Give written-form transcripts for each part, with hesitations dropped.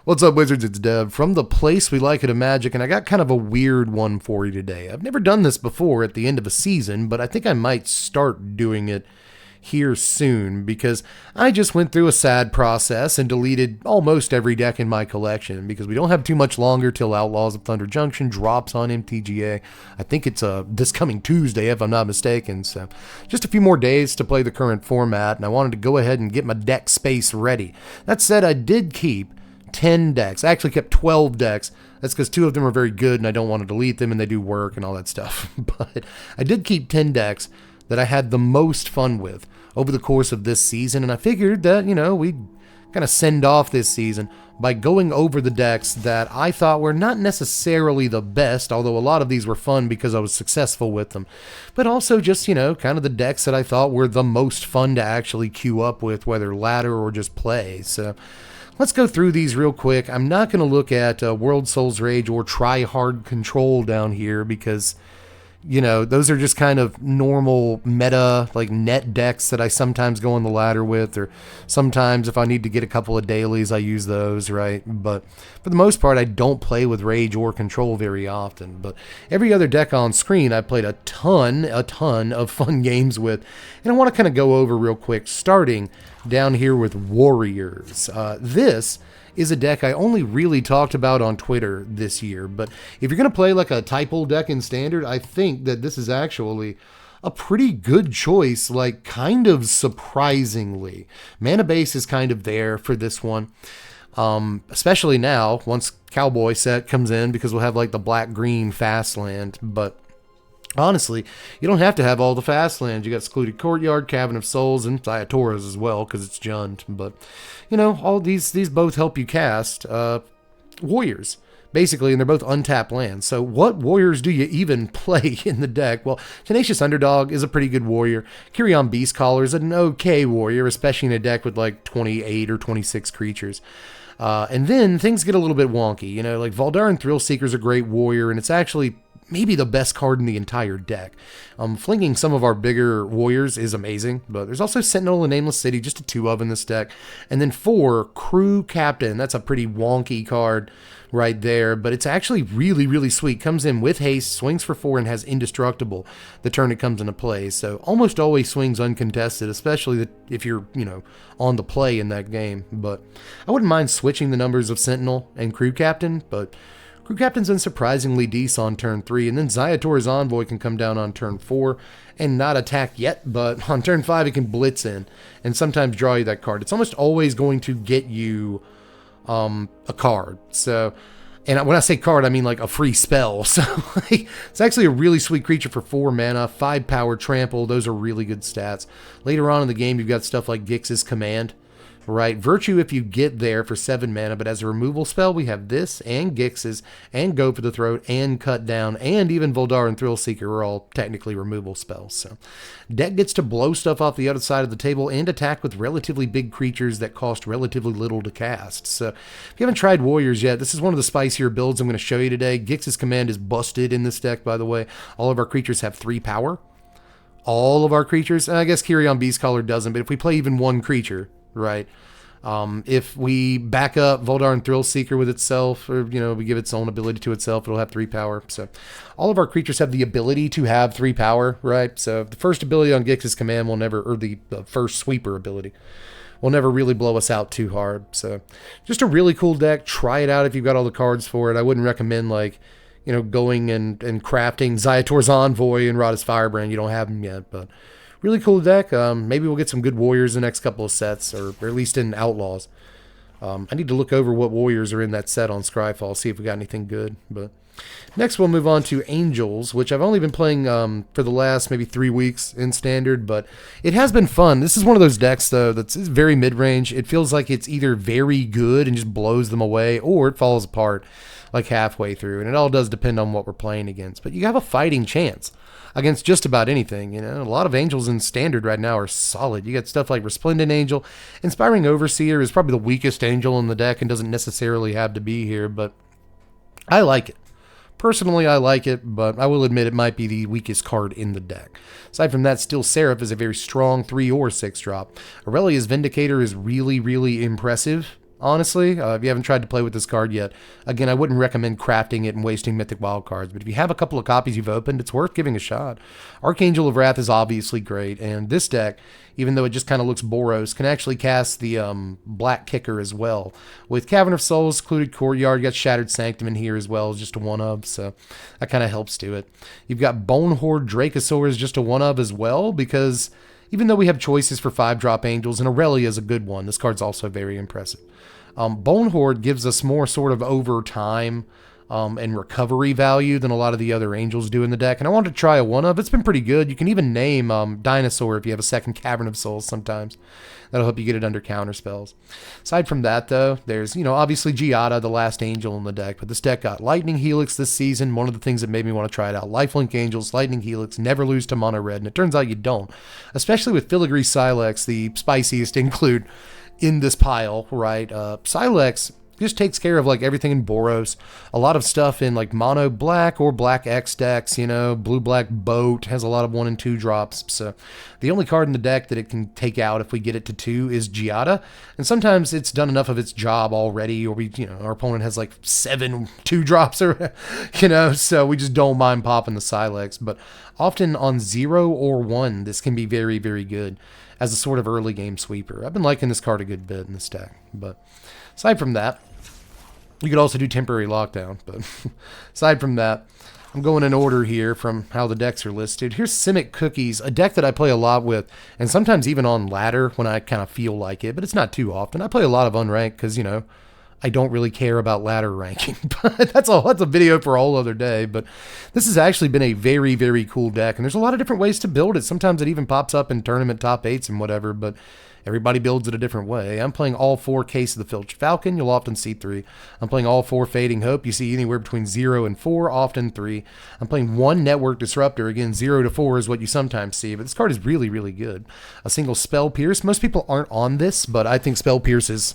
What's up, Wizards? It's Dev from the place we like it of Magic, and I got kind of a weird one for you today. I've never done this before at the end of a season, but I think I might start doing it here soon because I just went through a sad process and deleted almost every deck in my collection because we don't have too much longer till Outlaws of Thunder Junction drops on MTGA. I think it's this coming Tuesday if I'm not mistaken, so just a few more days to play the current format, and I wanted to go ahead and get my deck space ready. That said, I did keep 10 decks. I actually kept 12 decks. That's because 2 of them are very good and I don't want to delete them and they do work and all that stuff. But I did keep 10 decks that I had the most fun with over the course of this season, and I figured that, we'd kind of send off this season by going over the decks that I thought were not necessarily the best, although a lot of these were fun because I was successful with them, but also just, kind of the decks that I thought were the most fun to actually queue up with, whether ladder or just play. So let's go through these real quick. I'm not going to look at World Souls Rage or Try Hard Control down here because those are just kind of normal meta, like net decks that I sometimes go on the ladder with, or sometimes if I need to get a couple of dailies, I use those, right? But for the most part, I don't play with Rage or Control very often. But every other deck on screen, I played a ton of fun games with, and I want to kind of go over real quick, starting down here with Warriors. This is a deck I only really talked about on Twitter this year, but if you're going to play like a typo deck in Standard, I think that this is actually a pretty good choice, like kind of surprisingly. Mana base is kind of there for this one, especially now once Cowboy set comes in, because we'll have like the black-green fast land, but honestly, you don't have to have all the fast lands. You got Secluded Courtyard, Cavern of Souls, and Thyatoras as well, because it's Jund. But, all these both help you cast Warriors, basically, and they're both untapped lands. So what Warriors do you even play in the deck? Well, Tenacious Underdog is a pretty good Warrior. Kyrion Beastcaller is an okay Warrior, especially in a deck with like 28 or 26 creatures. And then things get a little bit wonky. Like Voldaren Thrillseeker is a great Warrior, and it's actually maybe the best card in the entire deck. Flinging some of our bigger warriors is amazing, but there's also Sentinel and Nameless City, just a 2 of in this deck. And then 4, Crew Captain. That's a pretty wonky card right there, but it's actually really, really sweet. Comes in with haste, swings for 4, and has Indestructible the turn it comes into play. So almost always swings uncontested, especially if you're, on the play in that game. But I wouldn't mind switching the numbers of Sentinel and Crew Captain, but Crew Captain's been surprisingly decent on turn 3, and then Zayatora's Envoy can come down on turn 4 and not attack yet, but on turn 5 it can blitz in and sometimes draw you that card. It's almost always going to get you a card. So, and when I say card, I mean like a free spell. So it's actually a really sweet creature for 4 mana, 5 power, trample. Those are really good stats. Later on in the game, you've got stuff like Gix's Command. Right, Virtue if you get there for 7 mana, but as a removal spell, we have this and Gix's and Go for the Throat and Cut Down and even Voldaren Thrillseeker are all technically removal spells. So deck gets to blow stuff off the other side of the table and attack with relatively big creatures that cost relatively little to cast. So if you haven't tried Warriors yet, this is one of the spicier builds I'm going to show you today. Gix's Command is busted in this deck, by the way. All of our creatures have 3 power. All of our creatures, and I guess Kyrion Beastcaller doesn't, but if we play even one creature, right? If we back up Voldaren Thrillseeker with itself, or we give its own ability to itself, it'll have 3 power. So all of our creatures have the ability to have 3 power, right? So the first ability on Gix's Command will never, or the first sweeper ability will never really blow us out too hard. So just a really cool deck. Try it out if you've got all the cards for it. I wouldn't recommend going and crafting Zayatora's Envoy and Rada's Firebrand. You don't have them yet, but really cool deck. Maybe we'll get some good Warriors in the next couple of sets, or at least in Outlaws. I need to look over what Warriors are in that set on Scryfall, see if we got anything good. But next we'll move on to Angels, which I've only been playing for the last maybe 3 weeks in Standard, but it has been fun. This is one of those decks, though, that's very mid-range. It feels like it's either very good and just blows them away, or it falls apart like halfway through, and it all does depend on what we're playing against. But you have a fighting chance against just about anything. A lot of Angels in Standard right now are solid. You got stuff like Resplendent Angel. Inspiring Overseer is probably the weakest Angel in the deck and doesn't necessarily have to be here, but I like it. Personally, I like it, but I will admit it might be the weakest card in the deck. Aside from that, Steel Seraph is a very strong 3 or 6 drop. Aurelia's Vindicator is really, really impressive. honestly. If you haven't tried to play with this card yet, again, I wouldn't recommend crafting it and wasting Mythic Wild cards, but if you have a couple of copies you've opened, it's worth giving a shot. Archangel of Wrath is obviously great, and this deck, even though it just kind of looks Boros, can actually cast the Black Kicker as well. With Cavern of Souls, Secluded Courtyard, you got Shattered Sanctum in here as well, just a one-of, so that kind of helps to it. You've got Bone Horde Dracosaur is just a one-of as well, because even though we have choices for 5-drop angels, and Aurelia is a good one, this card's also very impressive. Bone Horde gives us more sort of over time and recovery value than a lot of the other angels do in the deck. And I wanted to try a one-of. It's been pretty good. You can even name Dinosaur if you have a second Cavern of Souls sometimes. That'll help you get it under counter spells. Aside from that, though, there's, obviously Giada, the last angel in the deck. But this deck got Lightning Helix this season. One of the things that made me want to try it out. Lifelink Angels, Lightning Helix, never lose to Mono Red. And it turns out you don't. Especially with Filigree Silex, the spiciest include in this pile, right? Silex just takes care of like everything in Boros. A lot of stuff in like mono black or black X decks, blue black boat has a lot of 1 and 2 drops. So the only card in the deck that it can take out if we get it to 2 is Giada. And sometimes it's done enough of its job already, or our opponent has like 7 2 drops or so we just don't mind popping the Silex. But often on 0 or 1, this can be very, very good as a sort of early game sweeper. I've been liking this card a good bit in this deck. But aside from that, you could also do Temporary Lockdown, but aside from that, I'm going in order here from how the decks are listed. Here's Simic Cookies, a deck that I play a lot with, and sometimes even on ladder when I kind of feel like it, but it's not too often. I play a lot of unranked because, I don't really care about ladder ranking, but that's a video for a whole other day. But this has actually been a very, very cool deck, and there's a lot of different ways to build it. Sometimes it even pops up in tournament top 8s and whatever, but everybody builds it a different way. I'm playing all 4 Case of the Filched Falcon. You'll often see 3. I'm playing all 4 Fading Hope. You see anywhere between 0 and 4, often 3. I'm playing 1 Network Disruptor. Again, 0 to 4 is what you sometimes see, but this card is really, really good. A single Spell Pierce. Most people aren't on this, but I think Spell Pierce is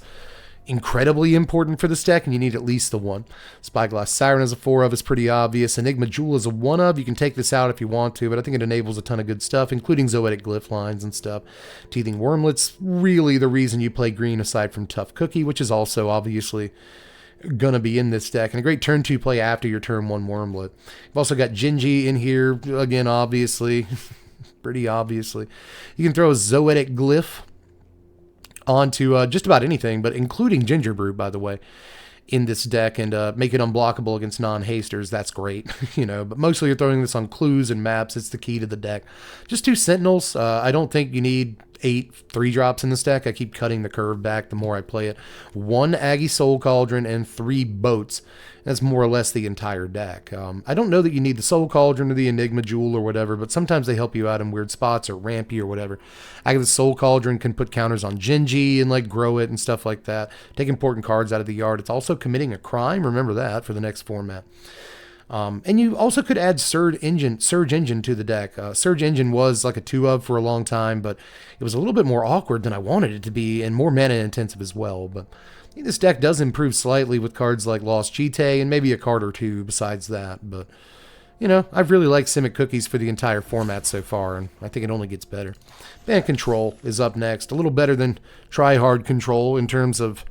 incredibly important for this deck, and you need at least the 1. Spyglass Siren is a 4-of, it's pretty obvious. Enigma Jewel is a 1-of. You can take this out if you want to, but I think it enables a ton of good stuff, including Zoetic Glyph lines and stuff. Teething Wormlet's really the reason you play green, aside from Tough Cookie, which is also obviously gonna be in this deck, and a great turn 2 play after your turn 1 Wormlet. You've also got Gingy in here, again, obviously. Pretty obviously. You can throw a Zoetic Glyph onto just about anything, but including Gingerbrew, by the way, in this deck, and make it unblockable against non-hasters. That's great, but mostly you're throwing this on clues and maps. It's the key to the deck. Just 2 Sentinels. I don't think you need 8 3-drops in this deck. I keep cutting the curve back the more I play it. 1 Aggie Soul Cauldron and 3 Boats. That's more or less the entire deck. I don't know that you need the Soul Cauldron or the Enigma Jewel or whatever, but sometimes they help you out in weird spots or rampy or whatever. I guess the Soul Cauldron can put counters on Gingy and like grow it and stuff like that. Take important cards out of the yard. It's also committing a crime. Remember that for the next format. And you also could add Surge Engine to the deck. Surge Engine was like a 2-of for a long time, but it was a little bit more awkward than I wanted it to be, and more mana intensive as well. But this deck does improve slightly with cards like Lost Cheetah and maybe a card or 2 besides that. But, I've really liked Simic Cookies for the entire format so far, and I think it only gets better. Band Control is up next. A little better than Try Hard Control in terms of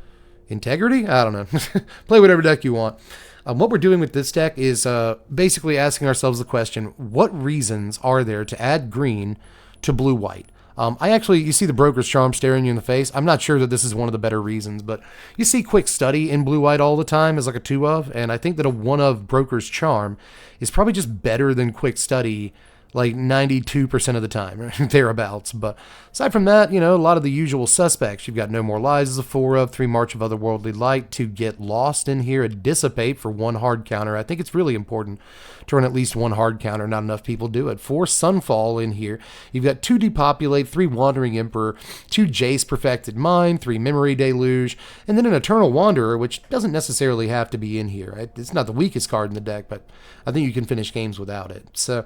integrity? I don't know. Play whatever deck you want. What we're doing with this deck is basically asking ourselves the question, what reasons are there to add green to blue-white? You see the Broker's Charm staring you in the face. I'm not sure that this is one of the better reasons, but you see Quick Study in blue-white all the time as like a 2-of, and I think that a 1-of Broker's Charm is probably just better than Quick Study like 92% of the time, thereabouts. But aside from that, a lot of the usual suspects. You've got No More Lies as a 4-of, 3 March of Otherworldly Light to Get Lost in here, a Dissipate for 1 hard counter. I think it's really important to run at least 1 hard counter. Not enough people do it. 4 Sunfall in here. You've got 2 Depopulate, 3 Wandering Emperor, 2 Jace Perfected Mind, 3 Memory Deluge, and then an Eternal Wanderer, which doesn't necessarily have to be in here. It's not the weakest card in the deck, but I think you can finish games without it. So,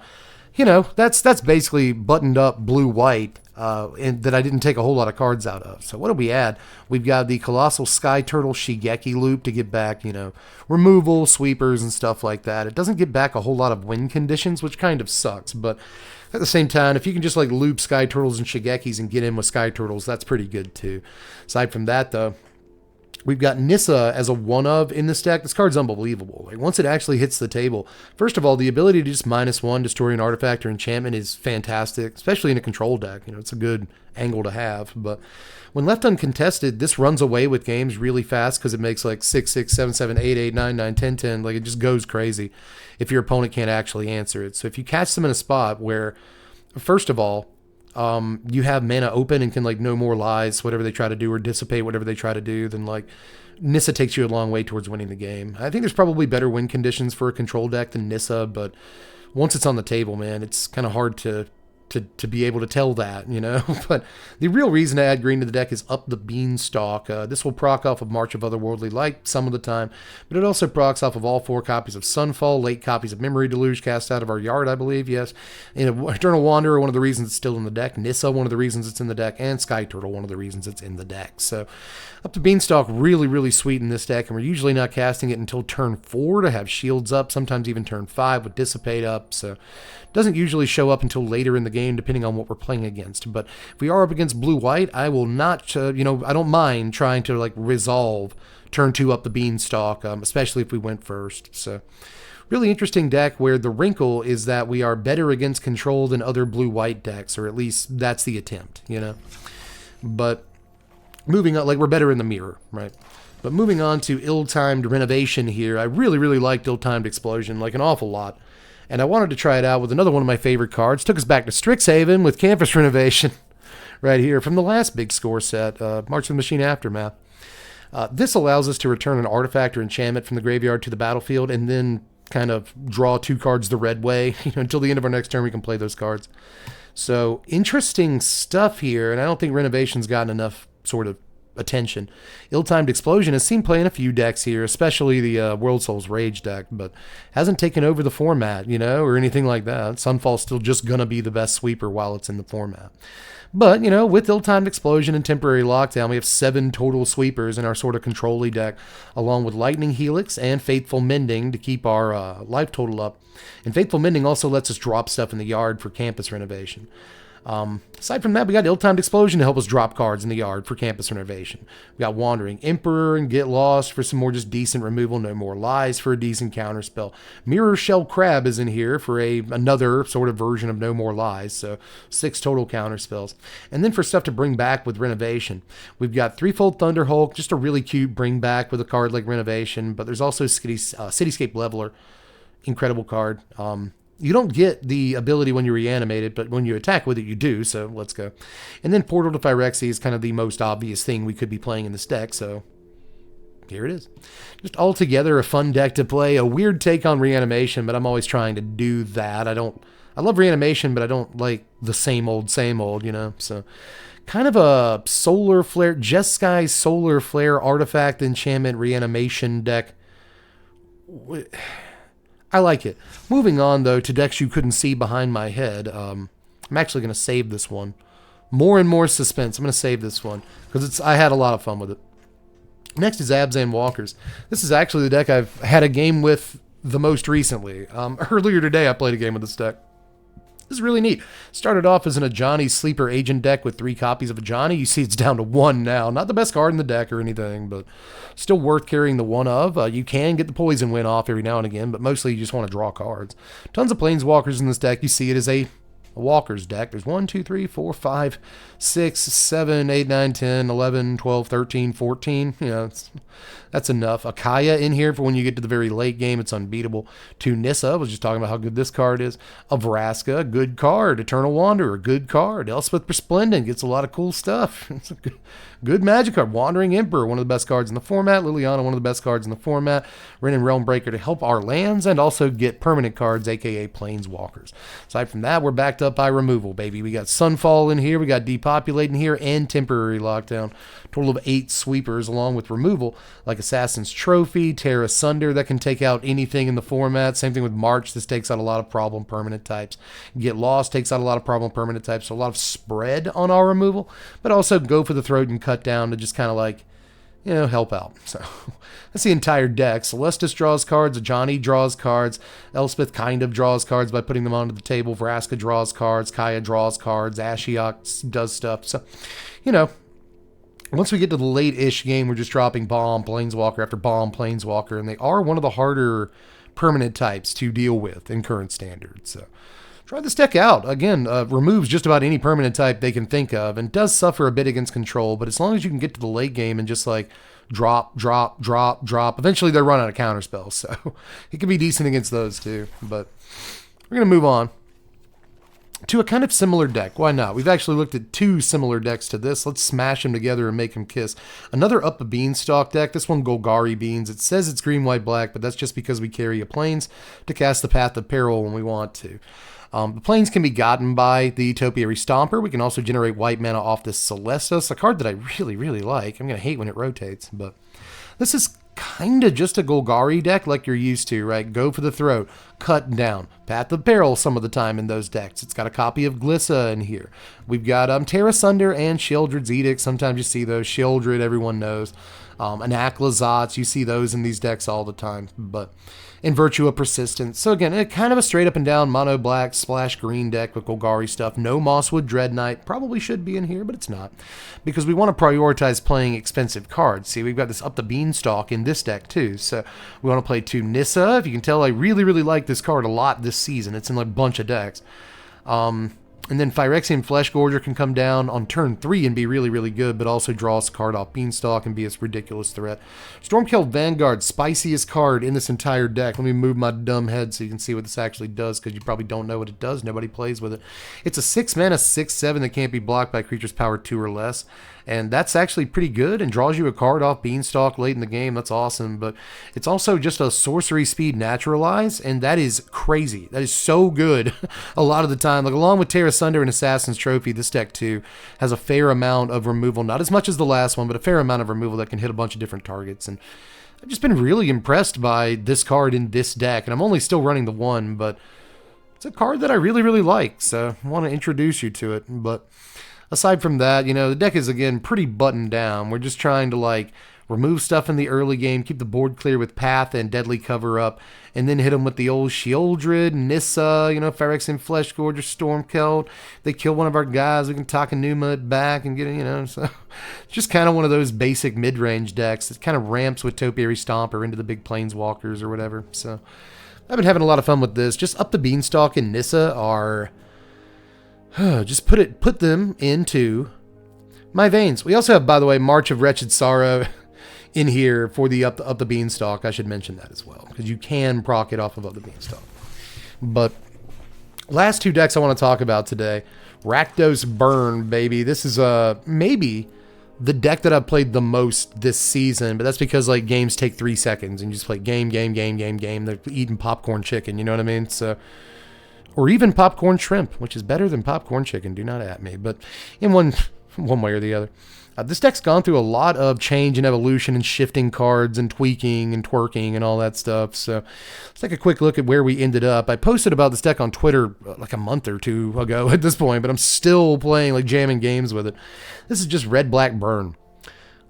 that's basically buttoned up blue-white, and that I didn't take a whole lot of cards out of. So what do we add? We've got the Colossal Sky Turtle Shigeki loop to get back, removal, sweepers, and stuff like that. It doesn't get back a whole lot of win conditions, which kind of sucks, but at the same time, if you can just like loop Sky Turtles and Shigekis and get in with Sky Turtles, that's pretty good too. Aside from that, though, We've got Nissa as a one-of in this deck. This card's unbelievable. Like, once it actually hits the table, first of all, the ability to just -1 destroy an artifact or enchantment is fantastic, especially in a control deck. You know, it's a good angle to have. But when left uncontested, this runs away with games really fast because it makes like 6, 6, 7, 7, 8, 8, 9, 9, 10, 10. Like, it just goes crazy if your opponent can't actually answer it. So if you catch them in a spot where, first of all, you have mana open and can like no more lies, whatever they try to do, or dissipate whatever they try to do, then like Nissa takes you a long way towards winning the game. I think there's probably better win conditions for a control deck than Nissa, but once it's on the table, man, it's kind of hard to be able to tell that, you know. But the real reason to add green to the deck is Up the Beanstalk. This will proc off of March of Otherworldly Light some of the time, but it also procs off of all 4 copies of Sunfall, late copies of Memory Deluge cast out of our yard, I believe, yes. And Eternal Wanderer, one of the reasons it's still in the deck. Nissa, one of the reasons it's in the deck. And Sky Turtle, one of the reasons it's in the deck. So Up the Beanstalk, really, really sweet in this deck, and we're usually not casting it until turn 4 to have shields up, sometimes even turn 5 with Dissipate up, so doesn't usually show up until later in the game, depending on what we're playing against. But if we are up against blue-white, I will not, I don't mind trying to like resolve turn 2 Up the Beanstalk, especially if we went first. So really interesting deck where the wrinkle is that we are better against control than other blue-white decks, or at least that's the attempt, you know. But moving on, like, we're better in the mirror, right? But moving on to Ill-Timed Renovation here, I really, really liked Ill-Timed Explosion, like an awful lot. And I wanted to try it out with another one of my favorite cards. Took us back to Strixhaven with Campus Renovation right here from the last big score set, March of the Machine Aftermath. This allows us to return an artifact or enchantment from the graveyard to the battlefield and then kind of draw 2 cards the red way. Until the end of our next turn, we can play those cards. So interesting stuff here, and I don't think Renovation's gotten enough sort of attention. Ill-Timed Explosion has seen play in a few decks here, especially the World Souls Rage deck, but hasn't taken over the format, or anything like that. Sunfall's still just going to be the best sweeper while it's in the format. But, with Ill-Timed Explosion and Temporary Lockdown, we have 7 total sweepers in our sort of control-y deck, along with Lightning Helix and Faithful Mending to keep our life total up. And Faithful Mending also lets us drop stuff in the yard for Campus Renovation. Aside from that, we got Ill-Timed Explosion to help us drop cards in the yard for Campus Renovation. We got Wandering Emperor and Get Lost for some more just decent removal. No More Lies for a decent counterspell. Mirror Shell Crab is in here for another sort of version of No More Lies, so 6 total counterspells. And then for stuff to bring back with Renovation, we've got Threefold Thunderhulk, just a really cute bring back with a card like Renovation, but there's also Cityscape Leveler, incredible card. You don't get the ability when you reanimate it, but when you attack with it, you do, so let's go. And then Portal to Phyrexia is kind of the most obvious thing we could be playing in this deck, so here it is. Just altogether a fun deck to play, a weird take on Reanimation, but I'm always trying to do that. I love Reanimation, but I don't like the same old, so kind of a Solar Flare, Jeskai Solar Flare Artifact Enchantment Reanimation deck. I like it. Moving on, though, to decks you couldn't see behind my head. I'm actually going to save this one. More and more suspense. I'm going to save this one because I had a lot of fun with it. Next is Abzan Walkers. This is actually the deck I've had a game with the most recently. Earlier today, I played a game with this deck. This is really neat. Started off as an Ajani Sleeper Agent deck with 3 copies of Ajani. You see it's down to 1 now. Not the best card in the deck or anything, but still worth carrying the 1 of. You can get the Poison Win off every now and again, but mostly you just want to draw cards. Tons of Planeswalkers in this deck. You see it as a Walkers deck. There's 1, 2, 3, 4, 5, 6, 7, 8, 9, 10, 11, 12, 13, 14. That's enough. Akaya in here for when you get to the very late game. It's unbeatable. 2 Nissa. I was just talking about how good this card is. A Vraska, good card. Eternal Wanderer, good card. Elspeth Resplendent gets a lot of cool stuff. It's a good Magic card. Wandering Emperor, one of the best cards in the format. Liliana, one of the best cards in the format. Ren and Realmbreaker to help our lands and also get permanent cards, aka Planeswalkers. Aside from that, we're backed up by removal, baby. We got Sunfall in here. We got Depopulate in here and Temporary Lockdown. Total of 8 sweepers along with removal, like Assassin's Trophy, Tear Asunder, that can take out anything in the format. Same thing with March. This takes out a lot of problem permanent types. Get Lost takes out a lot of problem permanent types. So a lot of spread on our removal, but also Go for the Throat and Cut Down to just kind of like, help out. So that's the entire deck. Celestis draws cards. Ajani draws cards. Elspeth kind of draws cards by putting them onto the table. Vraska draws cards. Kaya draws cards. Ashiok does stuff. So, Once we get to the late-ish game, we're just dropping bomb, planeswalker after bomb, planeswalker, and they are one of the harder permanent types to deal with in current standard. So try this deck out. Again, removes just about any permanent type they can think of, and does suffer a bit against control, but as long as you can get to the late game and just like drop, drop, drop, drop, eventually they run out of counterspells, so it can be decent against those too. But we're going to move on to a kind of similar deck. Why not? We've actually looked at 2 similar decks to this. Let's smash them together and make them kiss. Another Up the Beanstalk deck. This one Golgari Beans. It says it's green, white, black, but that's just because we carry a plains to cast the Path of Peril when we want to. The plains can be gotten by the Topiary Stomper. We can also generate white mana off this Celestus, a card that I really, really like. I'm going to hate when it rotates, but this is kind of just a Golgari deck like you're used to, right? Go for the throat, cut down, Path of Peril some of the time in those decks. It's got a copy of Glissa in here. We've got Terra Sunder and Sheoldred's Edict. Sometimes you see those. Sheoldred, everyone knows. Anaklazats, you see those in these decks all the time, but in virtue of persistence. So again, kind of a straight up and down mono black splash green deck with Golgari stuff. No Mosswood Dread Knight. Probably should be in here, but it's not, because we want to prioritize playing expensive cards. See, we've got this Up the Beanstalk in this deck too, so we want to play 2 Nissa. If you can tell, I really, really like this card a lot this season. It's in like a bunch of decks. And then Phyrexian Fleshgorger can come down on turn 3 and be really, really good, but also draw us a card off Beanstalk and be a ridiculous threat. Stormkeld Vanguard, spiciest card in this entire deck. Let me move my dumb head so you can see what this actually does, because you probably don't know what it does. Nobody plays with it. It's a 6 mana, 6/7 that can't be blocked by creatures power 2 or less. And that's actually pretty good and draws you a card off Beanstalk late in the game. That's awesome. But it's also just a sorcery speed naturalize, and that is crazy. That is so good a lot of the time. Like, along with Terra Sunder and Assassin's Trophy, this deck too has a fair amount of removal. Not as much as the last one, but a fair amount of removal that can hit a bunch of different targets. And I've just been really impressed by this card in this deck. And I'm only still running the one, but it's a card that I really, really like. So I want to introduce you to it. But aside from that, you know, the deck is, again, pretty buttoned down. We're just trying to, like, remove stuff in the early game, keep the board clear with Path and Deadly Cover Up, and then hit them with the old Sheoldred, Nissa, you know, Phyrexian Fleshgorger, Stormkeld. They kill one of our guys, we can Takenuma it back and get it, you know. So it's just kind of one of those basic mid-range decks that kind of ramps with Topiary Stomper into the big Planeswalkers or whatever. So I've been having a lot of fun with this. Just Up the Beanstalk and Nissa are... just put them into my veins. We also have, by the way, March of Wretched Sorrow in here for the Up the Beanstalk. I should mention that as well, because you can proc it off of Up the Beanstalk. But last 2 decks I want to talk about today. Rakdos Burn, baby. This is maybe the deck that I've played the most this season, but that's because, like, games take 3 seconds and you just play game. They're eating popcorn chicken, you know what I mean? So, or even popcorn shrimp, which is better than popcorn chicken. Do not at me, but in one way or the other. This deck's gone through a lot of change and evolution and shifting cards and tweaking and twerking and all that stuff. So let's take a quick look at where we ended up. I posted about this deck on Twitter like a month or 2 ago at this point, but I'm still playing, like, jamming games with it. This is just Red Black Burn.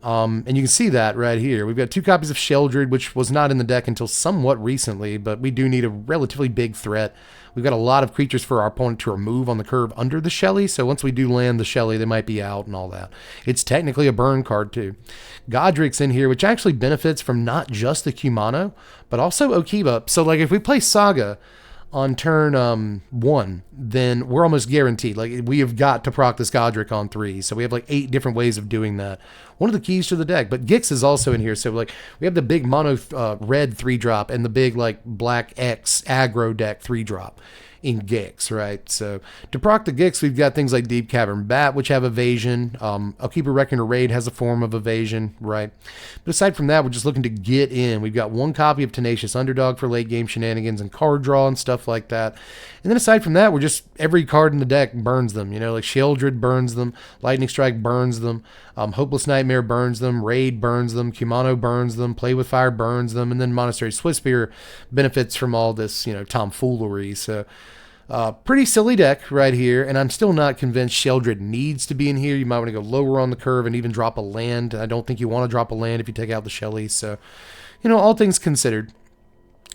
And you can see that right here. We've got 2 copies of Sheoldred, which was not in the deck until somewhat recently, but we do need a relatively big threat. We've got a lot of creatures for our opponent to remove on the curve under the Shelly, so once we do land the Shelly, they might be out and all that. It's technically a burn card too. Godric's in here, which actually benefits from not just the Kumano, but also Okiba. So, like, if we play Saga on turn 1, then we're almost guaranteed. Like, we have got to proc this Godric on 3. So we have like 8 different ways of doing that. One of the keys to the deck. But Gix is also in here. So, like, we have the big mono red 3-drop and the big, like, black X aggro deck 3-drop in Gix, right? So to proc the Gix, we've got things like Deep Cavern Bat, which have evasion. Keeper Reckoner Raid has a form of evasion, right? But aside from that, we're just looking to get in. We've got 1 copy of Tenacious Underdog for late game shenanigans and card draw and stuff like that. And then aside from that, we're just, every card in the deck burns them. You know, like Sheoldred burns them, Lightning Strike burns them, Hopeless Nightmare burns them, Raid burns them, Kumano burns them, Play with Fire burns them, and then Monastery Swiftspear benefits from all this, you know, tomfoolery. So pretty silly deck right here, and I'm still not convinced Sheoldred needs to be in here. You might want to go lower on the curve and even drop a land. I don't think you want to drop a land if you take out the Shelly. So, you know, all things considered,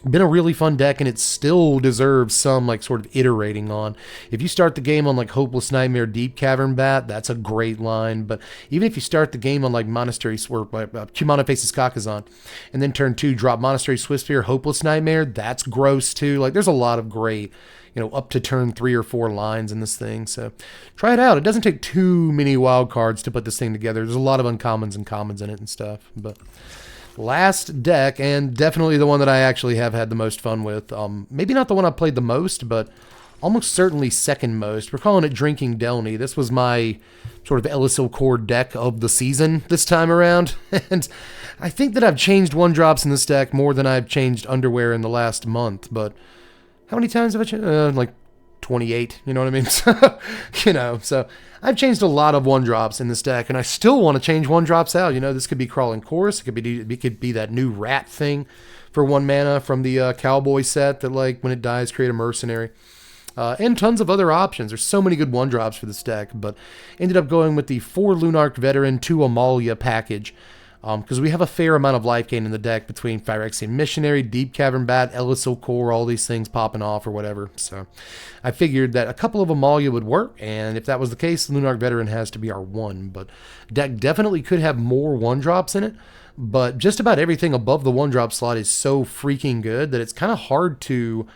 Been a really fun deck, and it still deserves some like sort of iterating on. If you start the game on like Hopeless Nightmare Deep Cavern Bat, that's a great line. But even if you start the game on like Monastery Kumano Faces Kakazan, and then turn 2 drop Monastery Swiftspear Hopeless Nightmare, that's gross too. Like there's a lot of great, up to turn 3 or 4 lines in this thing. So try it out. It doesn't take too many wild cards to put this thing together. There's a lot of uncommons and commons in it and stuff. But last deck, and definitely the one that I actually have had the most fun with. Maybe not the one I played the most, but almost certainly second most. We're calling it Drinking Delny. This was my sort of Ellysil core deck of the season this time around. And I think that I've changed 1-drops in this deck more than I've changed underwear in the last month. But how many times have I changed? Like 28, you know what I mean? So, so I've changed a lot of 1-drops in this deck, and I still want to change 1-drops out. This could be Crawling Chorus. It could be that new rat thing for 1 mana from the Cowboy set that, like, when it dies, create a mercenary. And tons of other options. There's so many good 1-drops for this deck, but ended up going with the 4 Lunarch Veteran, 2 Amalia package. Because we have a fair amount of life gain in the deck between Phyrexian Missionary, Deep Cavern Bat, Ellysil Core, all these things popping off or whatever. So I figured that a couple of Amalia would work, and if that was the case, Lunarch Veteran has to be our 1. But deck definitely could have more 1-drops in it, but just about everything above the 1-drop slot is so freaking good that it's kind of hard to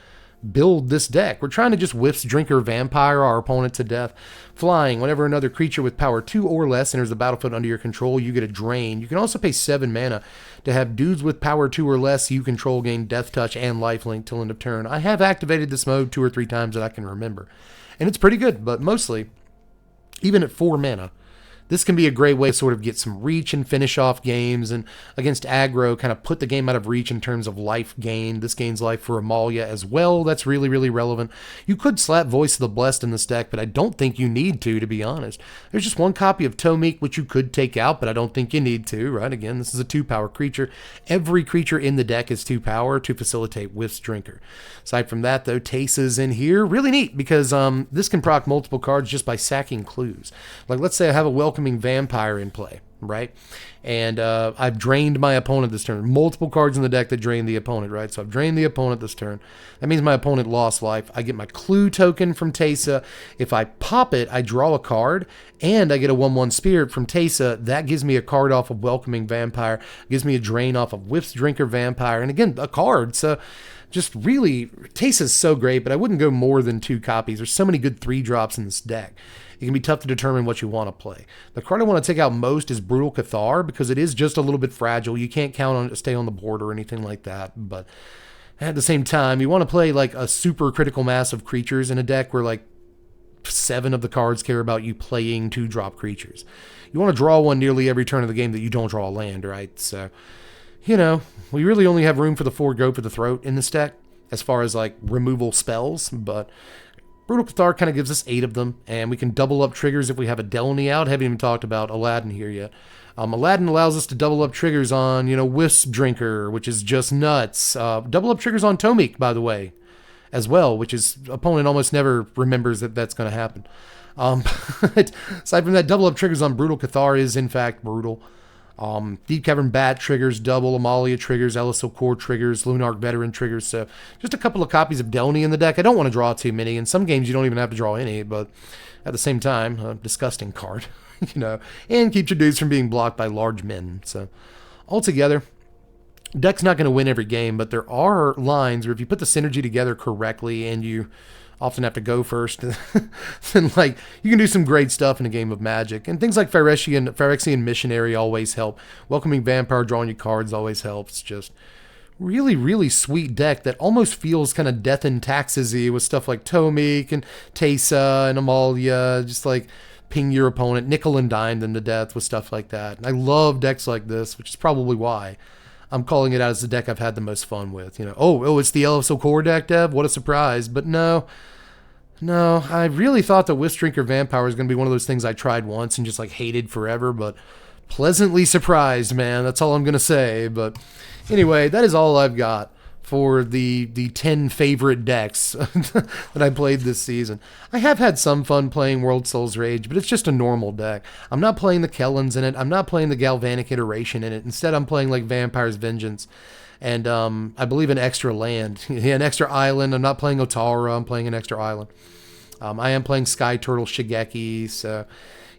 build this deck. We're trying to just Whiffs Drinker Vampire our opponent to death. Flying, whenever another creature with power 2 or less enters the battlefield under your control, you get a drain. You can also pay 7 mana to have dudes with power 2 or less you control gain Death Touch and Lifelink till end of turn. I have activated this mode 2 or 3 times that I can remember, and it's pretty good, but mostly, even at 4 mana, this can be a great way to sort of get some reach and finish off games, and against aggro, kind of put the game out of reach in terms of life gain. This gains life for Amalia as well. That's really, really relevant. You could slap Voice of the Blessed in this deck, but I don't think you need to be honest. There's just 1 copy of Tomik, which you could take out, but I don't think you need to, right? Again, this is a 2-power creature. Every creature in the deck is 2 power to facilitate Whiffs Drinker. Aside from that, though, Tesa's in here. Really neat, because this can proc multiple cards just by sacking clues. Like, let's say I have a Welcoming Vampire in play, right? And I've drained my opponent this turn. Multiple cards in the deck that drain the opponent, right? So I've drained the opponent this turn. That means my opponent lost life. I get my clue token from Teysa. If I pop it, I draw a card, and I get a 1/1 Spirit from Teysa. That gives me a card off of Welcoming Vampire. Gives me a drain off of Whiffs Drinker Vampire. And again, a card. So just really, Teysa's so great, but I wouldn't go more than 2 copies. There's so many good 3-drops in this deck. It can be tough to determine what you want to play. The card I want to take out most is Brutal Cathar, because it is just a little bit fragile. You can't count on it to stay on the board or anything like that. But at the same time, you want to play like a super critical mass of creatures in a deck where like 7 of the cards care about you playing 2-drop creatures. You want to draw one nearly every turn of the game that you don't draw a land, right? So, we really only have room for the 4 Go for the Throat in this deck as far as like removal spells, but Brutal Cathar kind of gives us 8 of them, and we can double up triggers if we have a Delny out. Haven't even talked about Aladdin here yet. Aladdin allows us to double up triggers on, Wisp Drinker, which is just nuts. Double up triggers on Tomik, by the way, as well, which is opponent almost never remembers that that's going to happen. But aside from that, double up triggers on Brutal Cathar is in fact brutal. Deep Cavern Bat triggers, double Amalia triggers, Ellysil Core triggers, Lunarch Veteran triggers. So just a couple of copies of Delny in the deck. I don't want to draw too many. In some games, you don't even have to draw any, but at the same time, a disgusting card, and keeps your dudes from being blocked by large men. So altogether, deck's not going to win every game, but there are lines where if you put the synergy together correctly and you often have to go first, then like you can do some great stuff in a game of Magic. And things like Phyrexian Missionary always help. Welcoming Vampire, drawing you cards always helps. Just really, really sweet deck that almost feels kind of Death and Taxes-y with stuff like Tomik and Teysa and Amalia, just like ping your opponent, nickel and dime them to death with stuff like that. And I love decks like this, which is probably why I'm calling it out as the deck I've had the most fun with. Oh, it's the Ellysil Core deck, Dev? What a surprise. But no, I really thought that Whiffs Drinker Vampire was going to be one of those things I tried once and just like hated forever, but pleasantly surprised, man. That's all I'm going to say. But anyway, that is all I've got for the 10 favorite decks that I played this season. I have had some fun playing World Souls Rage, but it's just a normal deck. I'm not playing the Kellens in it. I'm not playing the Galvanic Iteration in it. Instead, I'm playing like Vampire's Vengeance and I believe an extra land, an extra island. I'm not playing Otara. I'm playing an extra island. I am playing Sky Turtle Shigeki, so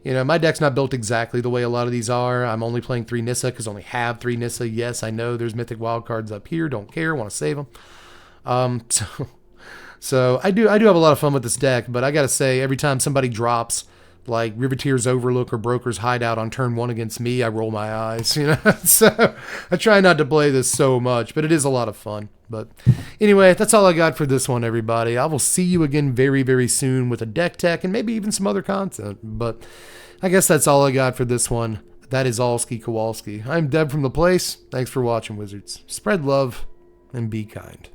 my deck's not built exactly the way a lot of these are. I'm only playing 3 Nissa because I only have 3 Nissa. Yes, I know there's Mythic Wildcards up here. Don't care. Want to save them. So I do have a lot of fun with this deck, but I gotta say, every time somebody drops like Riveteer's Overlook or Broker's Hideout on turn 1 against me, I roll my eyes, So I try not to play this so much, but it is a lot of fun. But anyway, that's all I got for this one, everybody. I will see you again very, very soon with a deck tech and maybe even some other content. But I guess that's all I got for this one. That is Allski Kowalski. I'm Deb from The Place. Thanks for watching, Wizards. Spread love and be kind.